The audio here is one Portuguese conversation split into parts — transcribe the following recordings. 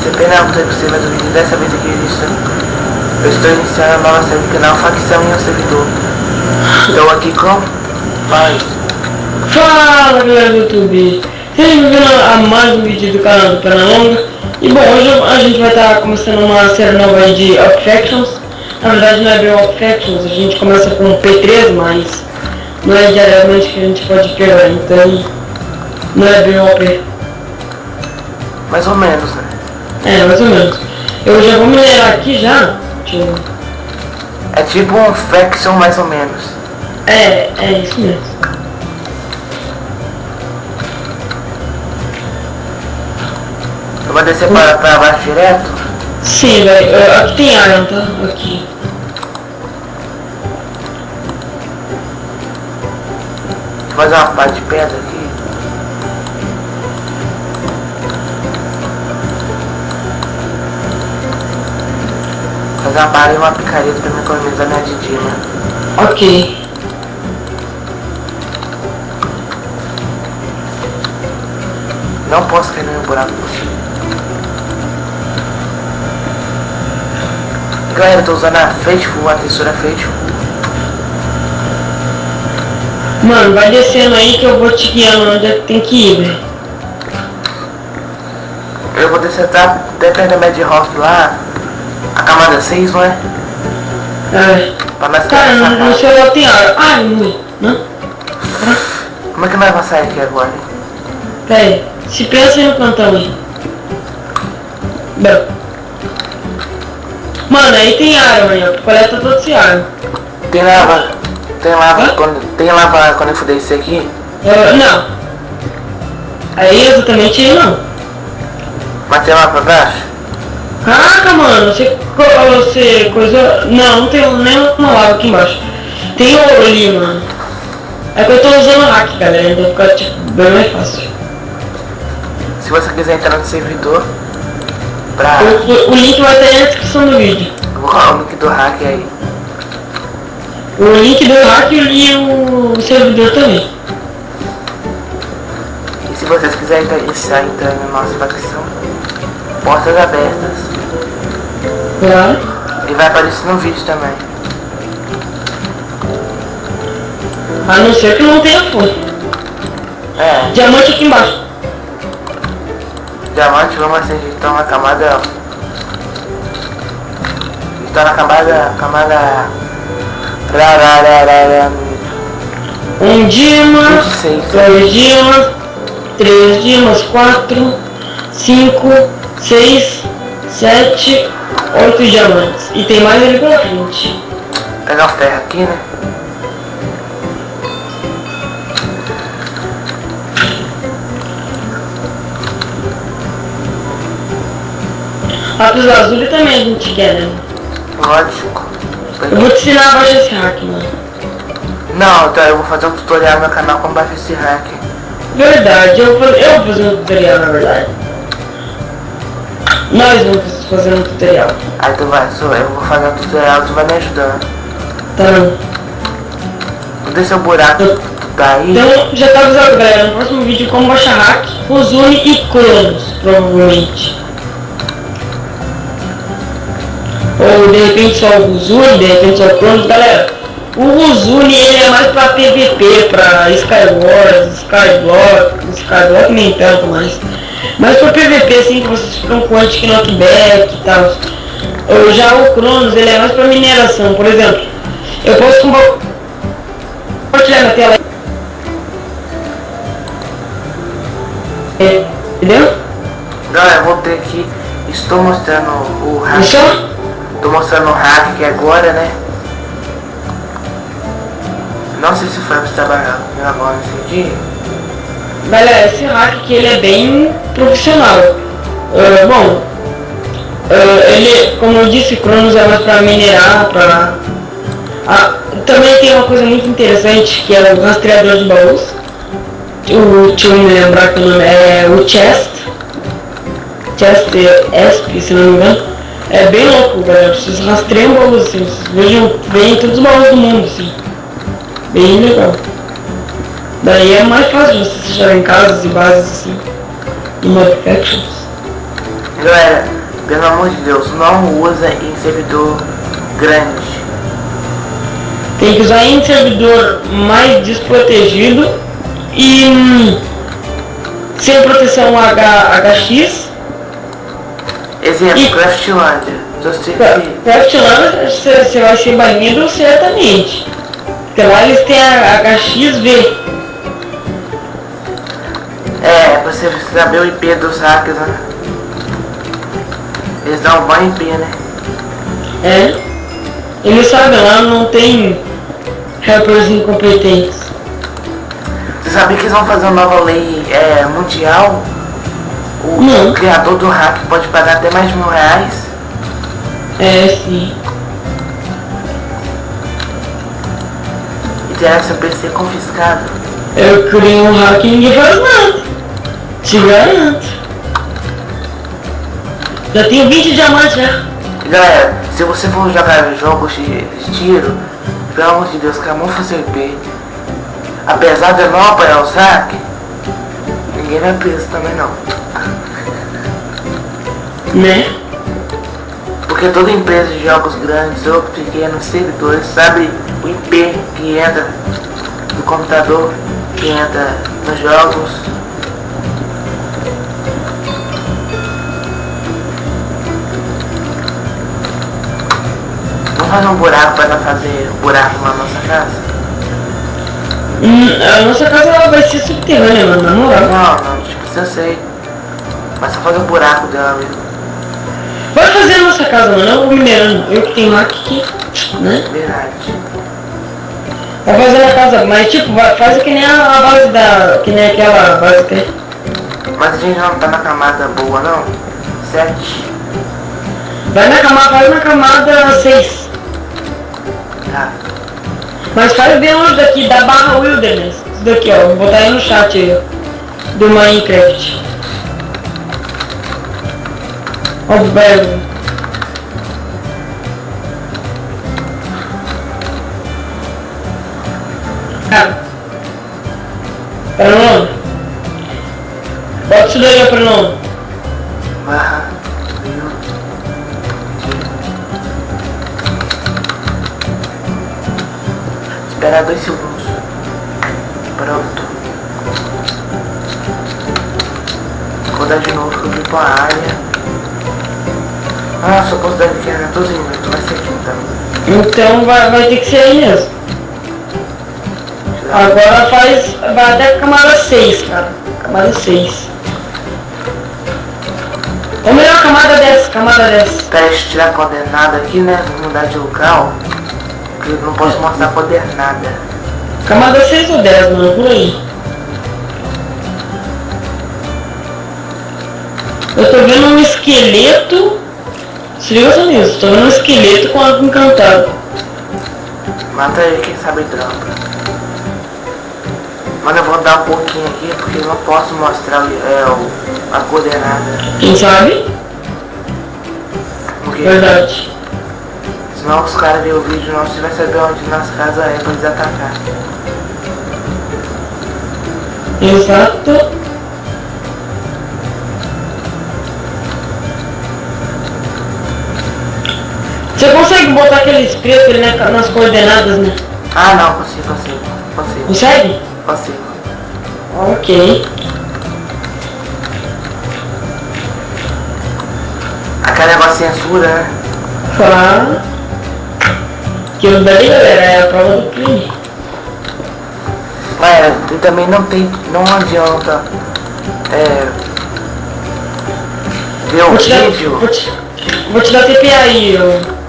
PCP, né? Não sei se você vai do vídeo dessa vez aqui existe. Eu estou iniciando a nova série do canal Facção em um servidor. Estou aqui com... Fala galera do YouTube, sejam bem-vindos a mais um vídeo do canal do Pernalonga. E bom, hoje a gente vai estar começando uma série nova aí de Up Factions. Na verdade não é bem Up Factions, a gente começa com o P3, mas não é diariamente que a gente pode pegar, então não é bem OP. Mais ou menos, né? É, mais ou menos. Eu já vou minerar aqui já. É tipo um Faction mais ou menos. É isso mesmo. Eu vou descer pra baixo direto? Sim, velho. Aqui tem Iron, tá? Aqui. Vou fazer uma parte de pedra aqui. Fazer uma barra e uma picareta pra me economizar minha didima. Ok. Não posso cair no buraco possível. Galera, eu tô usando a Faithful, a textura Faithful. Mano, vai descendo aí que eu vou te guiando onde é que tem que ir, velho. Eu vou descer até perto da Bedrock lá. A camada 6, não é? É. Pra nós Cara, no celular tem água. Ai, não. Como é que nós vamos sair aqui agora? Pera aí. Se pensa aí no cantão aí. Bom. Mano, aí tem água, aí, ó. Tu coleta todo esse água. Tem lava. Tem lava. Hã? Tem lava quando eu fuder isso aqui? Não. Aí exatamente aí não. Mas tem lava pra baixo? Caraca, mano, você coisa... Não tem nenhuma lava aqui embaixo. Tem ouro ali, mano. É que eu tô usando hack, galera, então fica tipo bem mais fácil. Se você quiser entrar no servidor, pra... O link vai estar aí na descrição do vídeo. Eu vou colocar o link do hack aí. O link do hack e o servidor também. E se vocês quiserem iniciar entrando na nossa facção, portas abertas. Claro. E vai aparecer no vídeo também. A não ser que não tenha fonte. É, Diamante aqui embaixo. diamante, vamos assim, então na camada... Está na camada... Um diamante, 26. 2 diamantes, 3 diamantes, 4, 5, 6, 7, 8 diamantes. E tem mais ali pra frente. Pegar o ferro aqui, né? Lápis azul também a gente quer, né? Lógico. Eu vou te ensinar a baixar esse hack, mano. Não, então eu vou fazer um tutorial no meu canal como baixar esse hack. Verdade, eu vou fazer um tutorial, na verdade. Nós vamos fazer um tutorial. Aí tu vai, eu vou fazer um tutorial, tu vai me ajudando. Tá bom. Vou descer o buraco, tu tá aí. Então, já tá avisado, galera. No próximo vídeo, como baixar hack, Ruzune e Cronos, provavelmente. Ou de repente só o Ruzune, de repente só o Cronos. Galera, o Ruzune ele é mais pra PVP, pra Skyblock nem tanto mais. Mas pra PVP assim, que vocês ficam com anti-knockback e tal. Ou já o Cronos ele é mais pra mineração. Por exemplo, eu posso compartilhar na tela. Entendeu? Galera, eu voltei aqui, estou mostrando o hack. Fechou? Estou mostrando o hack aqui agora, né? Não sei se foi pra você trabalhar agora nesse dia. Galera, esse hack aqui ele é bem profissional. Ele, como eu disse, Cronos é mais para minerar, também tem uma coisa muito interessante que é o rastreador de baús. Deixa eu me lembrar que o nome é o Chest ESP, se não me engano. É bem louco, galera. Vocês rastreiam baús assim, vocês veem todos os baús do mundo, assim. Bem legal. Daí é mais fácil vocês acharem casas e bases assim. No Up Factions. Galera, pelo amor de Deus, não usa em servidor grande. Tem que usar em servidor mais desprotegido e sem proteção HX. Exemplo, Craftlandia. Craftlandia você vai ser banido certamente. Porque lá eles têm a HXV. Pra você saber o IP dos hackers, né? Eles dão um ban IP, né? Eles sabem, lá não tem hackers incompetentes. Você sabia que eles vão fazer uma nova lei mundial? O criador do hack pode pagar até mais de R$1.000. Sim. E terá seu PC confiscado. Eu criei um hack e ninguém faz nada. Te garanto. Já tenho 20 diamantes já. Galera, se você for jogar jogos de tiro, pelo amor de Deus, camufla seu IP. Apesar de eu não apoiar o hack, ninguém vai preso também não. Né? Porque toda empresa de jogos grandes ou pequenos servidores sabe o IP que entra do computador, que entra nos jogos. Vamos fazer um buraco para fazer buraco na nossa casa? A nossa casa ela vai ser subterrânea, mano, na moral. Não, tipo, isso eu sei. Mas só fazer um buraco dela mesmo. Vai fazer a nossa casa, mano, eu vou minerando. Eu que tenho hack aqui, né? Verdade. Vai fazer a casa, mas tipo, faz que nem a base da... que nem aquela base que é. Mas a gente não tá na camada boa não? 7. Vai na camada 6. Tá. Mas faz bem longe daqui, da barra Wilderness. Isso daqui, ó, vou botar aí no chat aí, ó. Do Minecraft. Ó o Belo. Pernão. Bota isso daí, ó, Pernão. Barra. Espera 2 segundos. Pronto. Vou dar de novo que eu vim pra área. Só posso dar aqui na 12 minutos, vai ser aqui então. Então vai ter que ser aí mesmo. Agora vai até a camada 6, cara. Camada 6. Ou melhor, camada 10, camada 10. Pera, deixa eu tirar a coordenada aqui, né? Vou mudar de local. Porque eu não posso mostrar a coordenada. Camada 6 ou 10, mano, por aí. Eu tô vendo um esqueleto. Se liga só nisso, tô vendo um esqueleto com algo encantado. Mata ele, quem sabe droga. Mano, eu vou dar um pouquinho aqui porque eu não posso mostrar a coordenada. Quem sabe? Porque Verdade. senão os caras verem o vídeo não, você vai saber onde nossa casa é pra eles atacar. Exato. Você consegue botar aquele preto ali nas coordenadas, né? Ah não, consigo. Consegue? Consigo. Ok. Aquela negócio de censura, né? Claro. Aquilo daí, galera, é a prova do crime. Mas também não adianta ver o vídeo. Vou te dar TP aí, ó.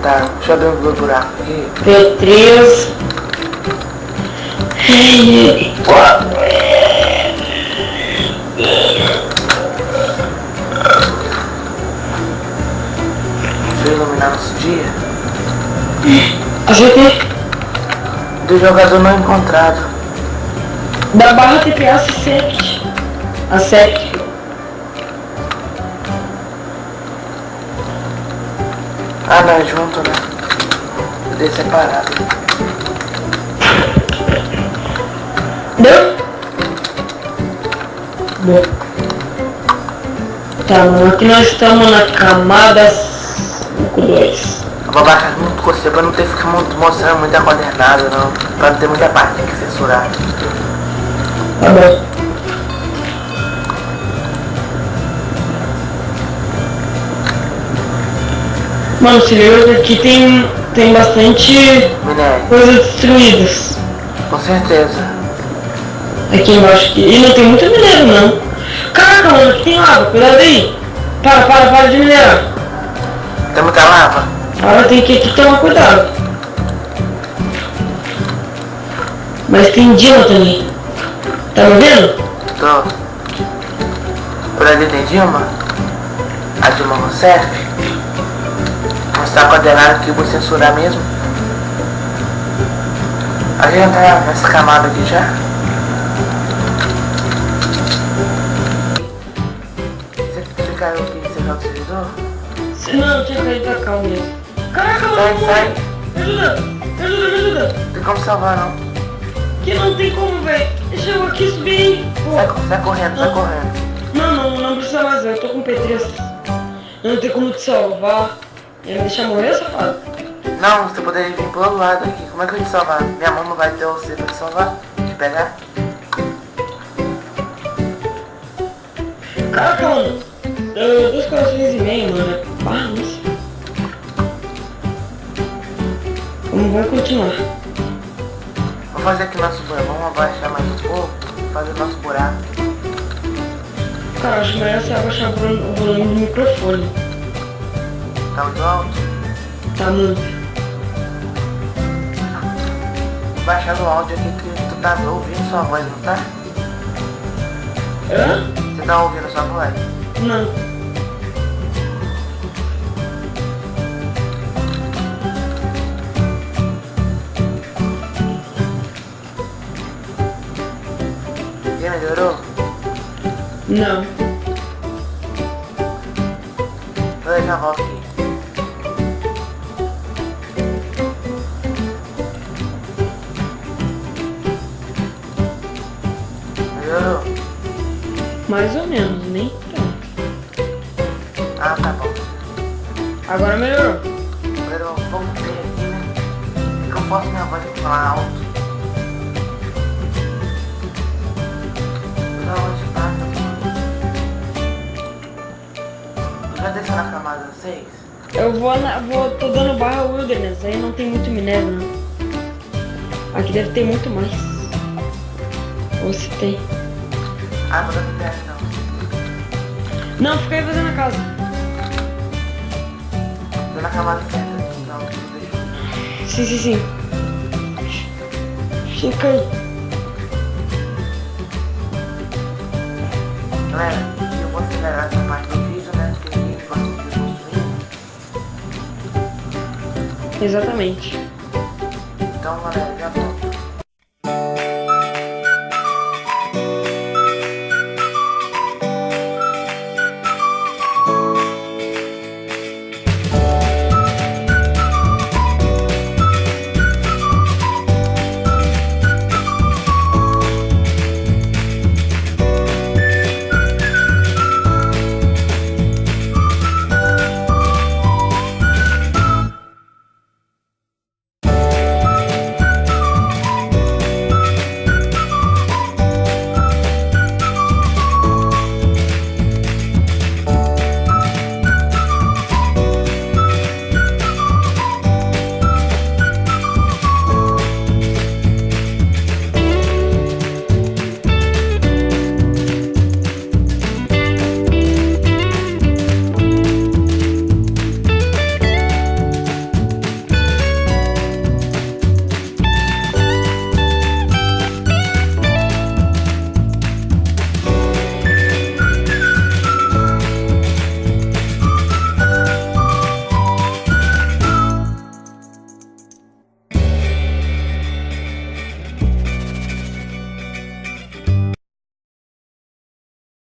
Tá, deixa eu abrir um buraco aqui. P3 4. Deixa eu iluminar nosso dia. Ajeitei. Do jogador não encontrado. Da barra TPA accept. Accept. Ah não, é junto, né? Dei separado. Deu? Deu. Tá, mano, aqui nós estamos na camada 5.2. Eu vou baixar junto com você pra não ter que ficar mostrando muita coordenada, não. Pra não ter muita parte que censurar. Tá bom. Mano, se liga que aqui tem bastante Minério, coisas destruídas. com certeza. Aqui embaixo. E não tem muito minério, não. Caraca, mano, aqui tem lava. Cuidado aí. Para de minerar. Tem muita lava? Agora tem que tomar cuidado. Mas tem Dilma também. Tá me vendo? Tô. Por ali tem Dilma? A Dilma Rousseff? Você tá coordenado que eu vou censurar mesmo? A gente tá nessa camada aqui já? Você caiu aqui, você já utilizou? Não, eu tinha caído pra cá mesmo. Caraca, mano. Sai. Me ajuda. Tem como salvar não? Que não tem como, velho. Deixa eu aqui subir aí. Pô. Sai correndo. Não precisa mais, velho. Eu tô com P3. Eu não tenho como te salvar. Ia me deixar morrer, safado? Não, você poderia vir pro outro lado aqui. Como é que eu te salvar? Minha mão não vai ter você pra te salvar? Te pegar? Caraca, mano. 2 corações e meio, mano. Ah, nossa. Vamos continuar. Vamos fazer aqui nosso buraco. Vamos abaixar mais um pouco. Fazer nosso buraco. Cara, acho melhor você abaixar o volume do microfone. Tá muito alto? Tá muito. Baixar o áudio aqui que tu tá ouvindo sua voz, não tá? Hã? Você tá ouvindo sua voz? Não. E aí, melhorou? Não. Eu já volto aqui. Melhorou? Mais ou menos, nem tanto. Ah, tá bom. Agora melhorou. Melhorou. Vamos ver aqui, né? É que eu posso minha voz falar alto. Eu já vou te dar, já desceu na camada 6? Tô dando barra Wilderness, aí não tem muito minério, não. Aqui deve ter muito mais. Ou se tem. Ah, vou dar ideia não. Não, fica aí fazendo a casa. Tô na camada 7, então tudo Sim. Fica aí. Galera, eu vou acelerar essa parte do vídeo, né? Porque a gente gosta de construir. Exatamente. Então, galera, já